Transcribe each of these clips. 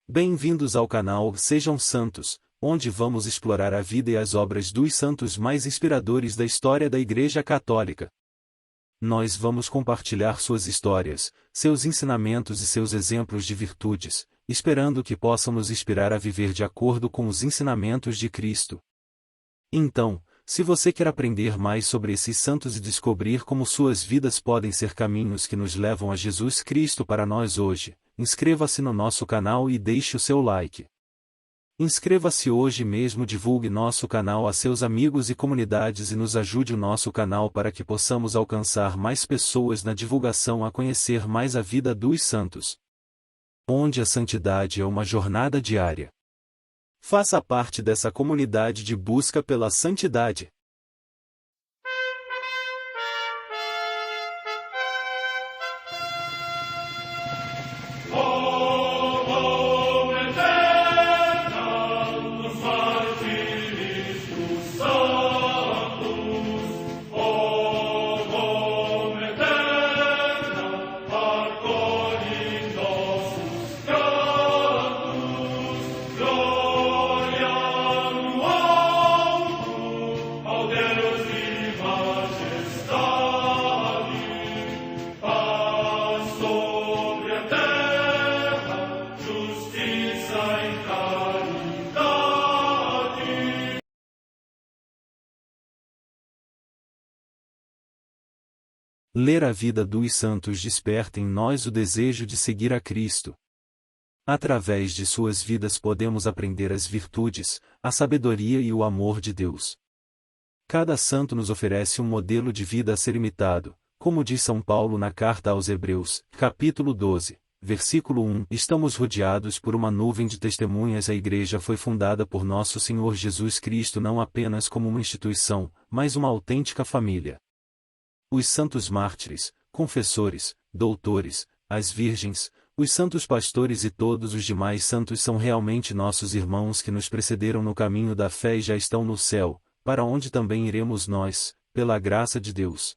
Bem-vindos ao canal Sejam Santos, onde vamos explorar a vida e as obras dos santos mais inspiradores da história da Igreja Católica. Nós vamos compartilhar suas histórias, seus ensinamentos e seus exemplos de virtudes, esperando que possam nos inspirar a viver de acordo com os ensinamentos de Cristo. Então, se você quer aprender mais sobre esses santos e descobrir como suas vidas podem ser caminhos que nos levam a Jesus Cristo para nós hoje, inscreva-se no nosso canal e deixe o seu like. Inscreva-se hoje mesmo, divulgue nosso canal a seus amigos e comunidades e nos ajude o nosso canal para que possamos alcançar mais pessoas na divulgação a conhecer mais a vida dos santos. Onde a santidade é uma jornada diária. Faça parte dessa comunidade de busca pela santidade. Ler a vida dos santos desperta em nós o desejo de seguir a Cristo. Através de suas vidas podemos aprender as virtudes, a sabedoria e o amor de Deus. Cada santo nos oferece um modelo de vida a ser imitado, como diz São Paulo na carta aos Hebreus, capítulo 12, versículo 1. Estamos rodeados por uma nuvem de testemunhas. A Igreja foi fundada por nosso Senhor Jesus Cristo não apenas como uma instituição, mas uma autêntica família. Os santos mártires, confessores, doutores, as virgens, os santos pastores e todos os demais santos são realmente nossos irmãos que nos precederam no caminho da fé e já estão no céu, para onde também iremos nós, pela graça de Deus.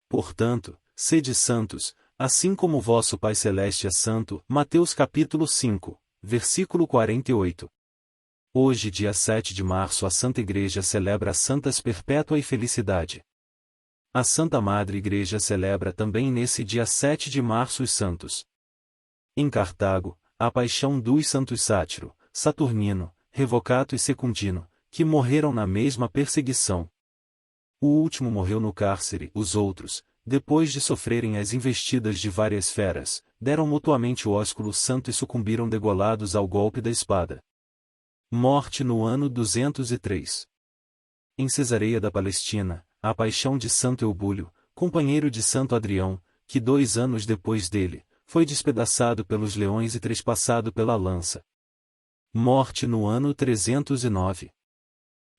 Portanto, sede santos, assim como vosso Pai Celeste é santo. Mateus capítulo 5, versículo 48. Hoje, dia 7 de março, a Santa Igreja celebra Santas Perpétua e Felicidade. A Santa Madre Igreja celebra também nesse dia 7 de março os santos. Em Cartago, a paixão dos santos Sátiro, Saturnino, Revocato e Secundino, que morreram na mesma perseguição. O último morreu no cárcere. Os outros, depois de sofrerem as investidas de várias feras, deram mutuamente o ósculo santo e sucumbiram degolados ao golpe da espada. Morte no ano 203. Em Cesareia da Palestina, a paixão de Santo Eubúlio, companheiro de Santo Adrião, que 2 anos depois dele, foi despedaçado pelos leões e trespassado pela lança. Morte no ano 309.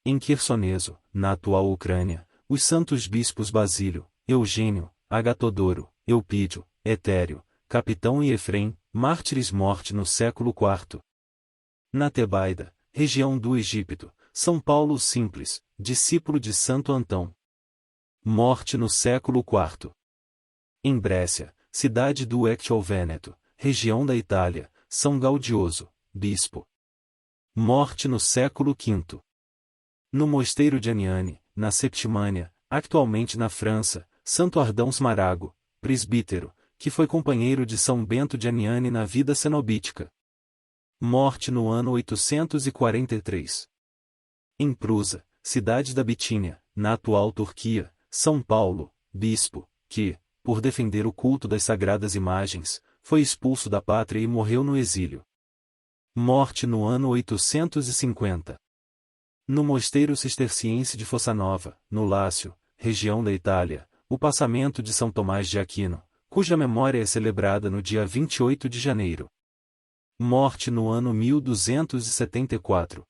Em Quersoneso, na atual Ucrânia, os santos bispos Basílio, Eugênio, Agatodoro, Eupídio, Etério, Capitão e Efrem, mártires. Morte no século IV. Na Tebaida, região do Egito, São Paulo Simples, discípulo de Santo Antão. Morte no século IV. Em Brécia, cidade do Ecceoveneto, região da Itália, São Gaudioso, bispo. Morte no século V. No mosteiro de Aniane, na Septimânia, atualmente na França, Santo Ardão Smarago, presbítero, que foi companheiro de São Bento de Aniane na vida cenobítica. Morte no ano 843. Em Prusa, cidade da Bitínia, na atual Turquia, São Paulo, bispo, que, por defender o culto das sagradas imagens, foi expulso da pátria e morreu no exílio. Morte no ano 850. No mosteiro cisterciense de Fossanova, no Lácio, região da Itália, o passamento de São Tomás de Aquino, cuja memória é celebrada no dia 28 de janeiro. Morte no ano 1274.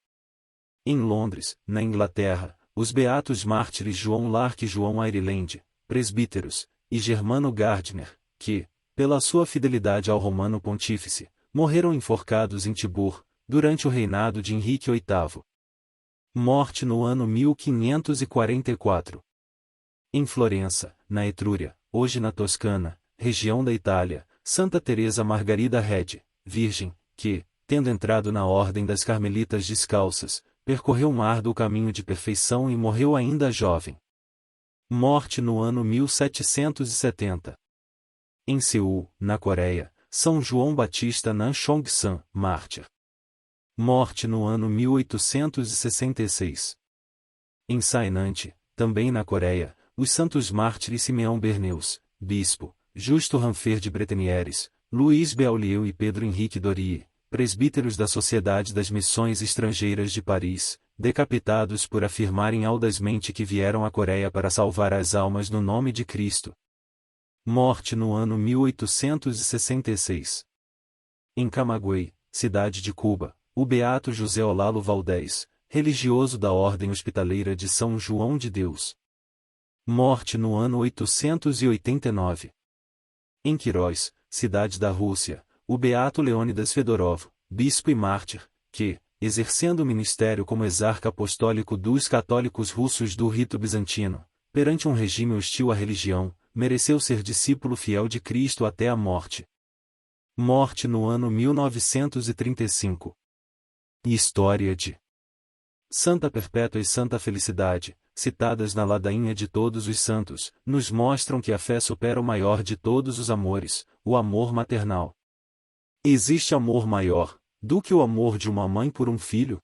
Em Londres, na Inglaterra, os beatos mártires João Lark e João Ireland, presbíteros, e Germano Gardner, que, pela sua fidelidade ao Romano Pontífice, morreram enforcados em Tibur, durante o reinado de Henrique VIII. Morte no ano 1544. Em Florença, na Etrúria, hoje na Toscana, região da Itália, Santa Teresa Margarida Rede, virgem, que, tendo entrado na ordem das Carmelitas Descalças, percorreu um árduo caminho de perfeição e morreu ainda jovem. Morte no ano 1770. Em Seul, na Coreia, São João Batista Nan Chong-san, mártir. Morte no ano 1866. Em Sainante, também na Coreia, os santos mártires Simeão Berneus, bispo, Justo Ranfer de Bretenieres, Luiz Beaulieu e Pedro Henrique Dorie, presbíteros da Sociedade das Missões Estrangeiras de Paris, decapitados por afirmarem audazmente que vieram à Coreia para salvar as almas no nome de Cristo. Morte no ano 1866. Em Camagüey, cidade de Cuba, o beato José Olalo Valdés, religioso da Ordem Hospitaleira de São João de Deus. Morte no ano 889. Em Queiroz, cidade da Rússia, o beato Leônidas Fedorov, bispo e mártir, que, exercendo o ministério como exarca apostólico dos católicos russos do rito bizantino, perante um regime hostil à religião, mereceu ser discípulo fiel de Cristo até a morte. Morte no ano 1935. História de Santa Perpétua e Santa Felicidade, citadas na ladainha de Todos os Santos, nos mostram que a fé supera o maior de todos os amores, o amor maternal. Existe amor maior do que o amor de uma mãe por um filho?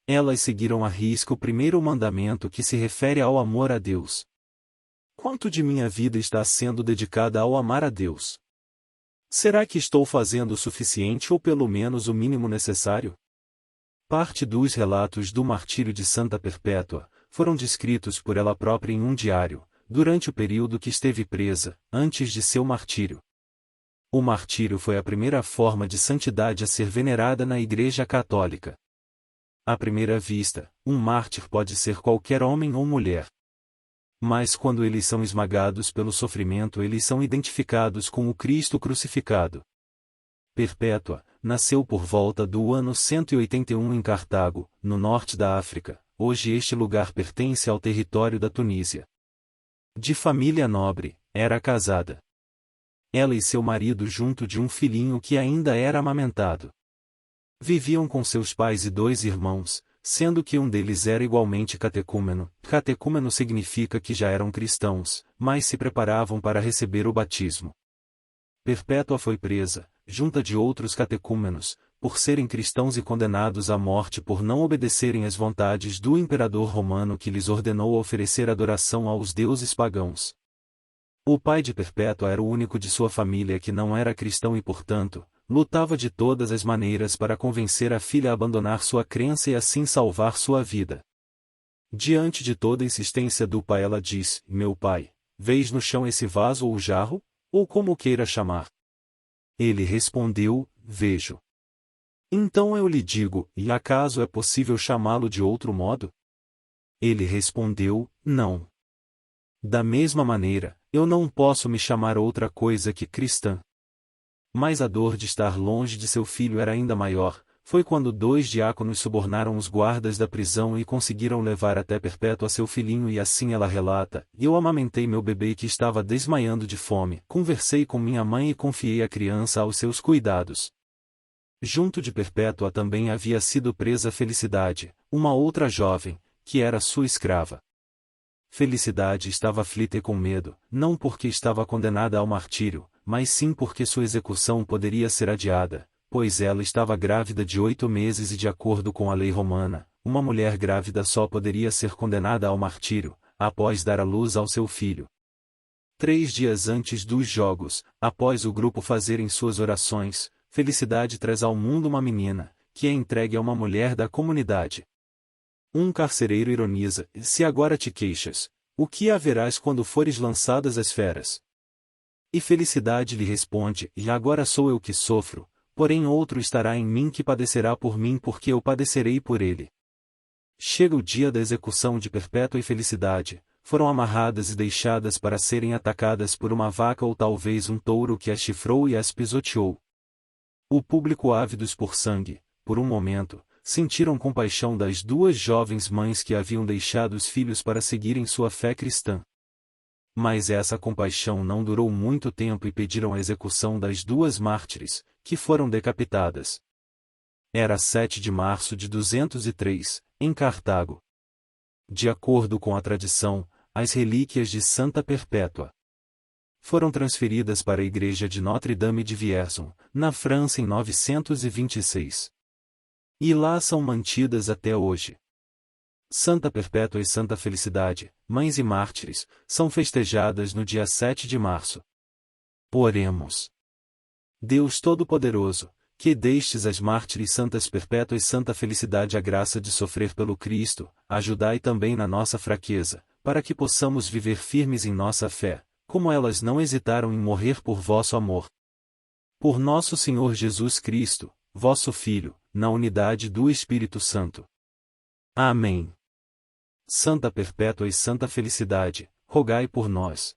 Elas seguiram à risca o primeiro mandamento que se refere ao amor a Deus. Quanto de minha vida está sendo dedicada ao amar a Deus? Será que estou fazendo o suficiente ou pelo menos o mínimo necessário? Parte dos relatos do martírio de Santa Perpétua foram descritos por ela própria em um diário, durante o período que esteve presa, antes de seu martírio. O martírio foi a primeira forma de santidade a ser venerada na Igreja Católica. À primeira vista, um mártir pode ser qualquer homem ou mulher. Mas quando eles são esmagados pelo sofrimento, eles são identificados com o Cristo crucificado. Perpétua nasceu por volta do ano 181 em Cartago, no norte da África. Hoje este lugar pertence ao território da Tunísia. De família nobre, era casada. Ela e seu marido junto de um filhinho que ainda era amamentado. Viviam com seus pais e 2 irmãos, sendo que um deles era igualmente catecúmeno. Catecúmeno significa que já eram cristãos, mas se preparavam para receber o batismo. Perpétua foi presa, junta de outros catecúmenos, por serem cristãos e condenados à morte por não obedecerem às vontades do imperador romano que lhes ordenou oferecer adoração aos deuses pagãos. O pai de Perpétua era o único de sua família que não era cristão e, portanto, lutava de todas as maneiras para convencer a filha a abandonar sua crença e assim salvar sua vida. Diante de toda a insistência do pai, ela diz: "Meu pai, vês no chão esse vaso ou jarro, ou como queira chamar?" Ele respondeu: "Vejo." "Então eu lhe digo, e acaso é possível chamá-lo de outro modo?" Ele respondeu: "Não. Da mesma maneira, eu não posso me chamar outra coisa que cristã." Mas a dor de estar longe de seu filho era ainda maior. Foi quando 2 diáconos subornaram os guardas da prisão e conseguiram levar até Perpétua seu filhinho, e assim ela relata: "Eu amamentei meu bebê que estava desmaiando de fome, conversei com minha mãe e confiei a criança aos seus cuidados." Junto de Perpétua também havia sido presa Felicidade, uma outra jovem, que era sua escrava. Felicidade estava aflita e com medo, não porque estava condenada ao martírio, mas sim porque sua execução poderia ser adiada, pois ela estava grávida de 8 meses e, de acordo com a lei romana, uma mulher grávida só poderia ser condenada ao martírio, após dar à luz ao seu filho. 3 dias antes dos jogos, após o grupo fazerem suas orações, Felicidade traz ao mundo uma menina, que é entregue a uma mulher da comunidade. Um carcereiro ironiza: "Se agora te queixas, o que haverás quando fores lançadas as feras?" E Felicidade lhe responde: "E agora sou eu que sofro, porém outro estará em mim que padecerá por mim, porque eu padecerei por ele." Chega o dia da execução de Perpétua e Felicidade, foram amarradas e deixadas para serem atacadas por uma vaca ou talvez um touro que as chifrou e as pisoteou. O público, ávidos por sangue, por um momento, sentiram compaixão das 2 jovens mães que haviam deixado os filhos para seguirem sua fé cristã. Mas essa compaixão não durou muito tempo e pediram a execução das 2 mártires, que foram decapitadas. Era 7 de março de 203, em Cartago. De acordo com a tradição, as relíquias de Santa Perpétua foram transferidas para a igreja de Notre-Dame de Vierzon, na França em 926. E lá são mantidas até hoje. Santa Perpétua e Santa Felicidade, mães e mártires, são festejadas no dia 7 de março. Oremos. Deus Todo-Poderoso, que destes as mártires Santas Perpétua e Santa Felicidade a graça de sofrer pelo Cristo, ajudai também na nossa fraqueza, para que possamos viver firmes em nossa fé, como elas não hesitaram em morrer por vosso amor. Por nosso Senhor Jesus Cristo, vosso Filho, na unidade do Espírito Santo. Amém. Santa Perpétua e Santa Felicidade, rogai por nós.